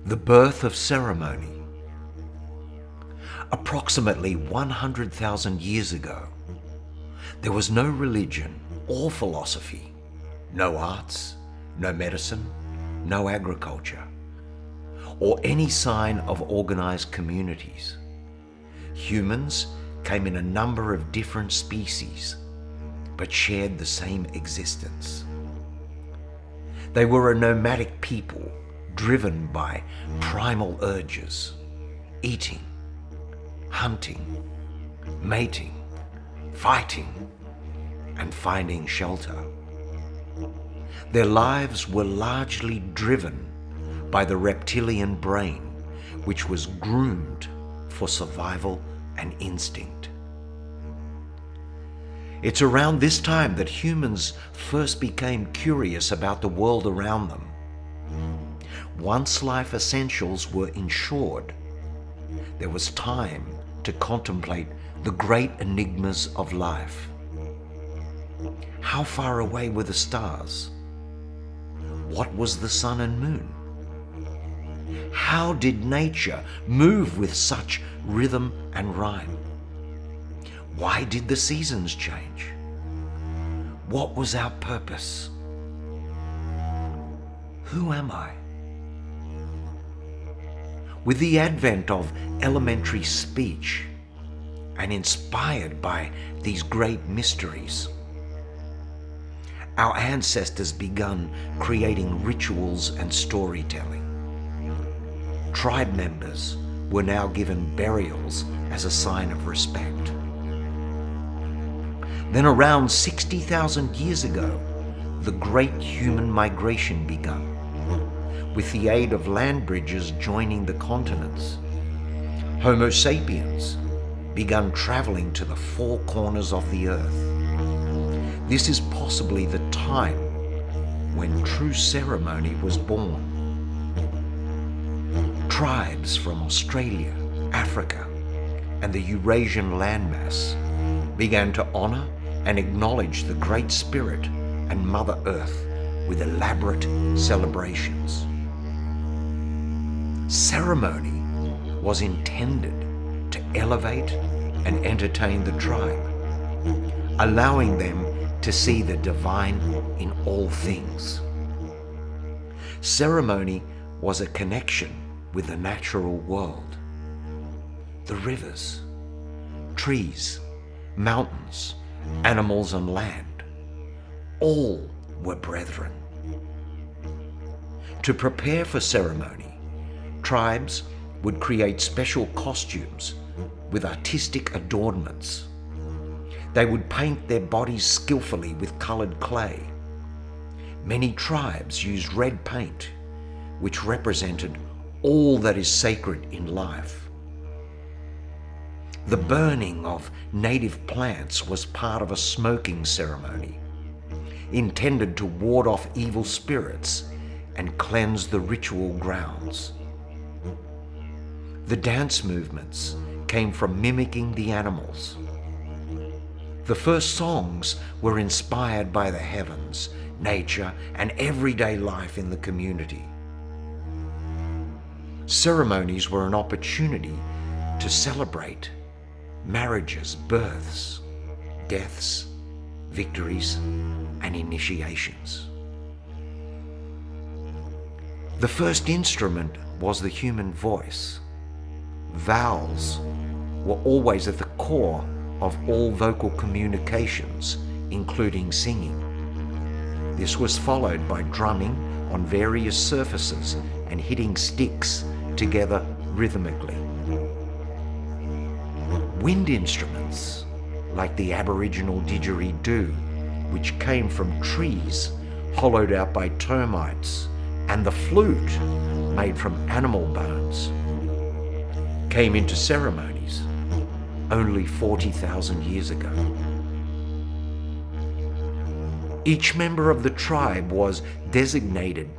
The birth of ceremony. Approximately 100,000 years ago, there was no religion or philosophy, no arts, no medicine, no agriculture, or any sign of organized communities. Humans came in a number of different species, but shared the same existence. They were a nomadic people driven by primal urges, eating, hunting, mating, fighting, and finding shelter. Their lives were largely driven by the reptilian brain, which was groomed for survival and instinct. It's around this time that humans first became curious about the world around them. Once life essentials were ensured, there was time to contemplate the great enigmas of life. How far away were the stars? What was the sun and moon? How did nature move with such rhythm and rhyme? Why did the seasons change? What was our purpose? Who am I? With the advent of elementary speech, and inspired by these great mysteries, our ancestors began creating rituals and storytelling. Tribe members were now given burials as a sign of respect. Then around 60,000 years ago, the great human migration began, with the aid of land bridges joining the continents. Homo sapiens began traveling to the four corners of the earth. This is possibly the time when true ceremony was born. Tribes from Australia, Africa, and the Eurasian landmass began to honor and acknowledge the Great Spirit and Mother Earth with elaborate celebrations. Ceremony was intended to elevate and entertain the tribe, allowing them to see the divine in all things. Ceremony was a connection with the natural world. The rivers, trees, mountains, animals, and land, all were brethren. To prepare for ceremony, tribes would create special costumes with artistic adornments. They would paint their bodies skillfully with colored clay. Many tribes used red paint, which represented all that is sacred in life. The burning of native plants was part of a smoking ceremony, intended to ward off evil spirits and cleanse the ritual grounds. The dance movements came from mimicking the animals. The first songs were inspired by the heavens, nature, and everyday life in the community. Ceremonies were an opportunity to celebrate marriages, births, deaths, victories, and initiations. The first instrument was the human voice. Vowels were always at the core of all vocal communications, including singing. This was followed by drumming on various surfaces and hitting sticks together rhythmically. Wind instruments, like the Aboriginal didgeridoo, which came from trees hollowed out by termites, and the flute, made from animal bones, came into ceremonies only 40,000 years ago. Each member of the tribe was designated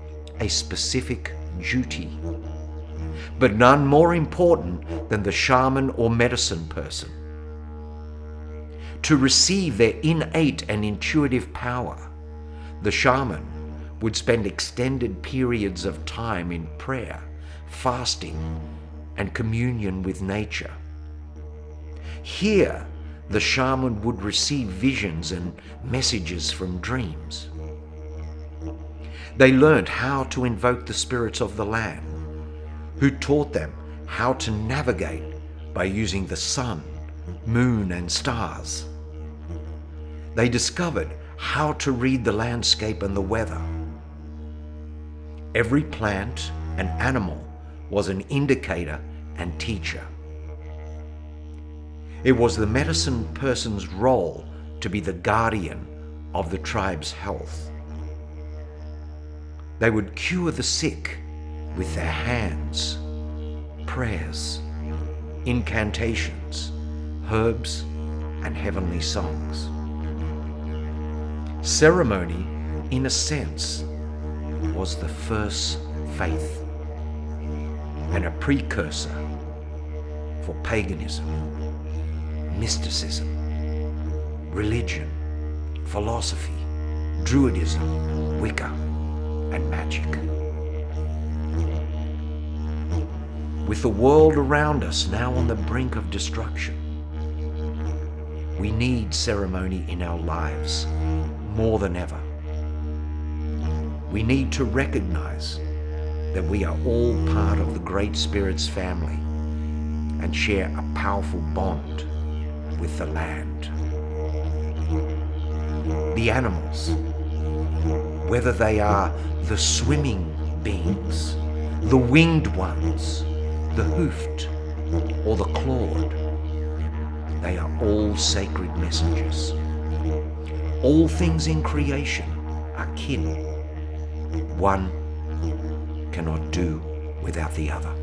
a specific duty, but none more important than the shaman or medicine person. To receive their innate and intuitive power, the shaman would spend extended periods of time in prayer, fasting, and communion with nature. Here, the shaman would receive visions and messages from dreams. They learned how to invoke the spirits of the land, who taught them how to navigate by using the sun, moon, and stars. They discovered how to read the landscape and the weather. Every plant and animal was an indicator and teacher. It was the medicine person's role to be the guardian of the tribe's health. They would cure the sick with their hands, prayers, incantations, herbs, and heavenly songs. Ceremony, in a sense, was the first faith and a precursor for paganism, mysticism, religion, philosophy, Druidism, Wicca, and magic. With the world around us now on the brink of destruction, we need ceremony in our lives more than ever. We need to recognize that we are all part of the Great Spirit's family and share a powerful bond with the land. The animals, whether they are the swimming beings, the winged ones, the hoofed, or the clawed, they are all sacred messengers. All things in creation are kin. One cannot do without the other.